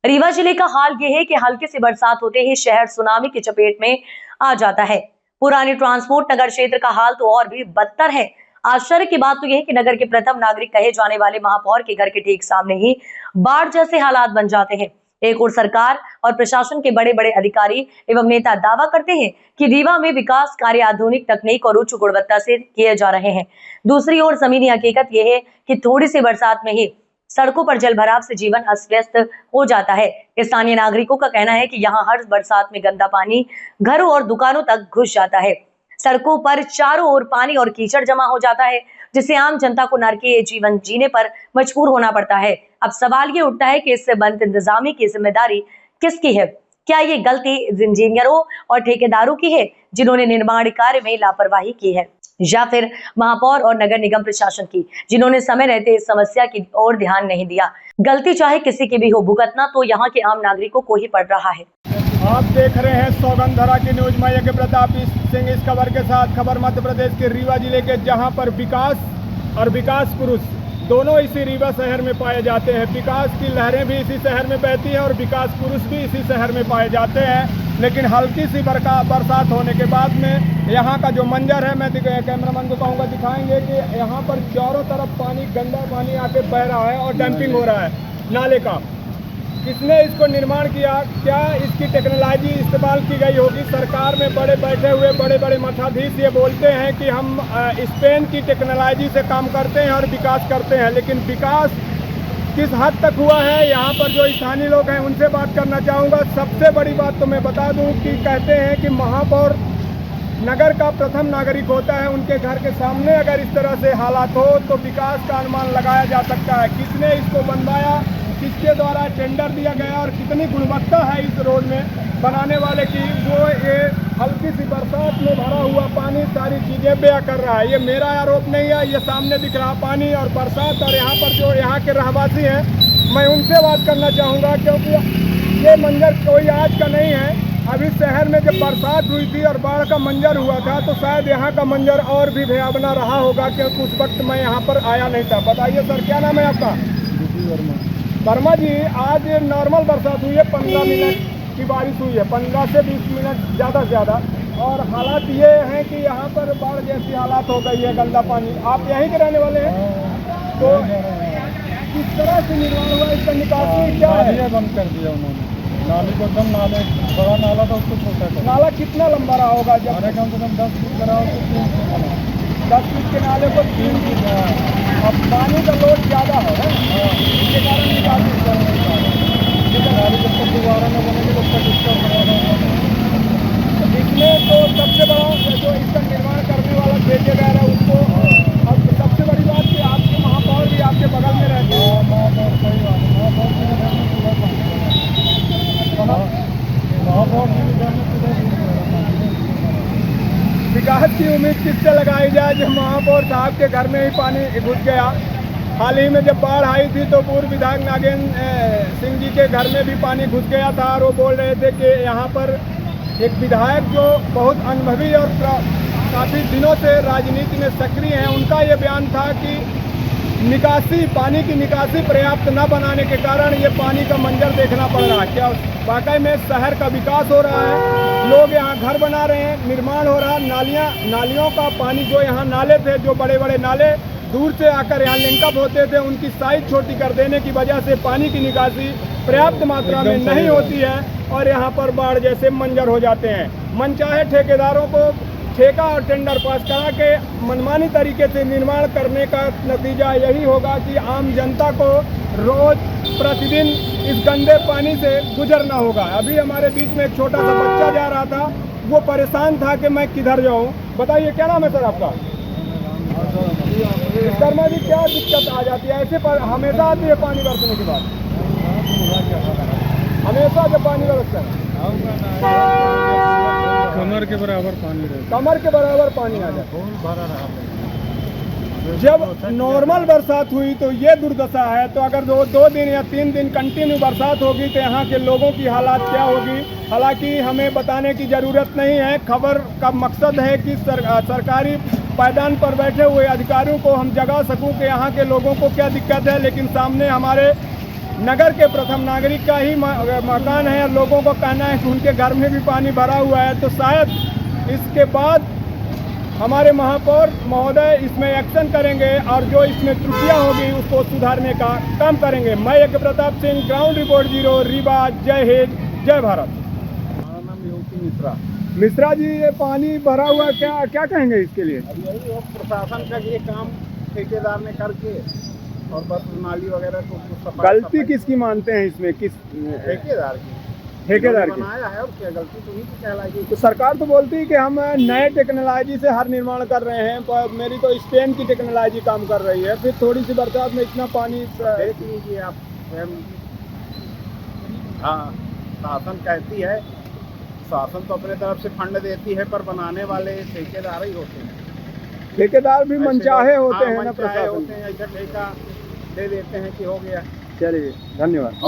रीवा जिले का हाल यह है कि हल्की सी बरसात होते ही शहर सुनामी की चपेट में आ जाता है। पुरानी ट्रांसपोर्ट नगर क्षेत्र का हाल तो और भी बदतर है। आश्चर्य की बात तो यह है कि नगर के प्रथम नागरिक कहे जाने वाले महापौर के घर के ठीक सामने ही बाढ़ जैसे हालात बन जाते हैं। एक और सरकार और प्रशासन के बड़े बड़े अधिकारी एवं नेता दावा करते हैं कि रीवा में विकास कार्य आधुनिक तकनीक और उच्च गुणवत्ता से किए जा रहे हैं। दूसरी ओर जमीनी हकीकत यह है कि थोड़ी सी बरसात में ही सड़कों पर जल भराव से जीवन अस्त व्यस्त हो जाता है। स्थानीय नागरिकों का कहना है कि यहाँ हर बरसात में गंदा पानी घरों और दुकानों तक घुस जाता है। सड़कों पर चारों ओर पानी और कीचड़ जमा हो जाता है, जिससे आम जनता को नरकीय जीवन जीने पर मजबूर होना पड़ता है। अब सवाल ये उठता है कि इससे बंद इंतजामी की जिम्मेदारी किसकी है? क्या ये गलती इंजीनियरों और ठेकेदारों की है जिन्होंने निर्माण कार्य में लापरवाही की है, या फिर महापौर और नगर निगम प्रशासन की जिन्होंने समय रहते इस समस्या की ओर ध्यान नहीं दिया? गलती चाहे किसी की भी हो, भुगतना तो यहाँ के आम नागरिकों को ही पड़ रहा है। आप देख रहे हैं सौगंधरा की न्यूज। मैं यज्ञ प्रताप सिंह इस खबर के साथ। खबर मध्य प्रदेश के रीवा जिले के, जहां पर विकास और विकास पुरुष दोनों इसी रीवा शहर में पाए जाते हैं। विकास की लहरें भी इसी शहर में बहती हैं और विकास पुरुष भी इसी शहर में पाए जाते हैं। लेकिन हल्की सी बरसात होने के बाद में यहाँ का जो मंजर है, मैं कैमरामैन को कहूँगा दिखाएंगे कि यहाँ पर चारों तरफ पानी, गंदा पानी आके बह रहा है और डंपिंग हो रहा है नाले का। किसने इसको निर्माण किया? क्या इसकी टेक्नोलॉजी इस्तेमाल की गई होगी? सरकार में बड़े बैठे हुए बड़े बड़े मठाधीश ये बोलते हैं कि हम स्पेन की टेक्नोलॉजी से काम करते हैं और विकास करते हैं, लेकिन विकास किस हद तक हुआ है? यहाँ पर जो स्थानीय लोग हैं उनसे बात करना चाहूँगा। सबसे बड़ी बात तो मैं बता दूँ कि कहते हैं कि महापौर नगर का प्रथम नागरिक होता है। उनके घर के सामने अगर इस तरह से हालात हो तो विकास का अनुमान लगाया जा सकता है। किसने इसको बनवाया, किसके द्वारा टेंडर दिया गया और कितनी गुणवत्ता है इस रोड में बनाने वाले की, वो ये हल्की सी बरसात में भरा हुआ पानी सारी चीज़ें बयां कर रहा है। ये मेरा आरोप नहीं है, ये सामने दिख रहा पानी और बरसात। और यहाँ पर जो यहाँ के रहवासी हैं, मैं उनसे बात करना चाहूँगा, क्योंकि ये मंजर कोई आज का नहीं है। अभी शहर में जब बरसात हुई थी और बाढ़ का मंजर हुआ था तो शायद यहाँ का मंजर और भी भयावना रहा होगा, क्योंकि उस वक्त मैं यहाँ पर आया नहीं था। बताइए सर, क्या नाम है आपका? वर्मा जी, आज नॉर्मल बरसात हुई है, 15 मिनट की बारिश हुई है, 15 से 20 मिनट ज़्यादा से ज़्यादा। और हालात ये हैं कि यहाँ पर बाढ़ जैसी हालात हो गई है, गंदा पानी। आप यहीं के रहने वाले हैं, तो किस तरह से निर्माण हुआ, इसका निकासी क्या है? बंद कर दिया उन्होंने नाले को। एकदम नाले, बड़ा नाला था उसको छोटा कर। नाला कितना लंबा रहा होगा? जब कम से कम 10 फीट करा हो तो 3 फीट, 10 फीट के नाले को 3 फीट। अब पानी का लोड ज़्यादा है, इसके कारण निकासी नाली जब तक दोबारा न बनेगी तब तक इसका इसमें तो सबसे बड़ा जो इसका निर्माण करने वाला ठेकेदार है उसको। अब सबसे बड़ी बात कि आपके महापौर भी आपके बगल में रहते हैं। महापौर सही बात है, महापौर विकास की उम्मीद किससे लगाई जाए जब महापौर साहब के घर में ही पानी घुस गया? हाल ही में जब बाढ़ आई थी तो पूर्व विधायक नागेंद्र सिंह जी के घर में भी पानी घुस गया था और वो बोल रहे थे कि यहाँ पर एक विधायक जो बहुत अनुभवी और काफ़ी दिनों से राजनीति में सक्रिय हैं, उनका ये बयान था कि निकासी, पानी की निकासी पर्याप्त न बनाने के कारण ये पानी का मंजर देखना पड़ रहा है। क्या वाकई में शहर का विकास हो रहा है? लोग यहाँ घर बना रहे हैं, निर्माण हो रहा है। नालियों का पानी, जो यहाँ नाले थे, जो बड़े बड़े नाले दूर से आकर यहाँ लिंकअप होते थे, उनकी साइज छोटी कर देने की वजह से पानी की निकासी पर्याप्त मात्रा में नहीं होती है और यहाँ पर बाढ़ जैसे मंजर हो जाते हैं। मनचाहे ठेकेदारों को ठेका और टेंडर पास करा के मनमानी तरीके से निर्माण करने का नतीजा यही होगा कि आम जनता को रोज प्रतिदिन इस गंदे पानी से गुजरना होगा। अभी हमारे बीच में एक छोटा सा बच्चा जा रहा था, वो परेशान था कि मैं किधर जाऊँ। बताइए, क्या नाम है सर आपका? शर्मा जी, क्या दिक्कत आ जाती है ऐसे पर? हमेशा आती है पानी बरसने के बाद? हमेशा जब पानी बरसता है कमर के बराबर पानी रहता है, कमर के बराबर पानी आ जाता है। जब नॉर्मल बरसात हुई तो ये दुर्दशा है, तो अगर 2 दिन या 3 दिन कंटिन्यू बरसात होगी तो यहाँ के लोगों की हालात क्या होगी? हालांकि हमें बताने की ज़रूरत नहीं है। खबर का मकसद है कि सरकारी पायदान पर बैठे हुए अधिकारियों को हम जगा सकूं कि यहाँ के लोगों को क्या दिक्कत है। लेकिन सामने हमारे नगर के प्रथम नागरिक का ही मकान है और लोगों को कहना है कि उनके घर में भी पानी भरा हुआ है, तो शायद इसके बाद हमारे महापौर महोदय इसमें एक्शन करेंगे और जो इसमें त्रुटियां होगी उसको सुधारने का काम करेंगे। मैं यज्ञ प्रताप सिंह, ग्राउंड रिपोर्ट 0, रीवा। जय हिंद, जय भारत। हमारा नाम योगी मिश्रा। मिश्रा जी, ये पानी भरा हुआ, क्या कहेंगे इसके लिए? अब यही है प्रशासन का ये काम ठेकेदार ने करके और बस नाली वगैरह को गलती किसकी मानते हैं इसमें? ठेकेदार की ठेकेदार की बनाया है और क्या गलती तो नहीं कहलाएगी। तो सरकार तो बोलती है कि हम नए टेक्नोलॉजी से हर निर्माण कर रहे हैं, पर मेरी तो स्पेन की टेक्नोलॉजी काम कर रही है। फिर थोड़ी सी बरसात में इतना पानी देख लीजिए आप स्वयं। हाँ, शासन कहती है, शासन तो अपने तरफ से फंड देती है, पर बनाने वाले ठेकेदार ही होते हैं। ठेकेदार भी मनचाहे होते हैं ना, मनचाहे प्रशासन होते हैं, ऐसा ठेका दे देते हैं कि हो गया। चलिए, धन्यवाद।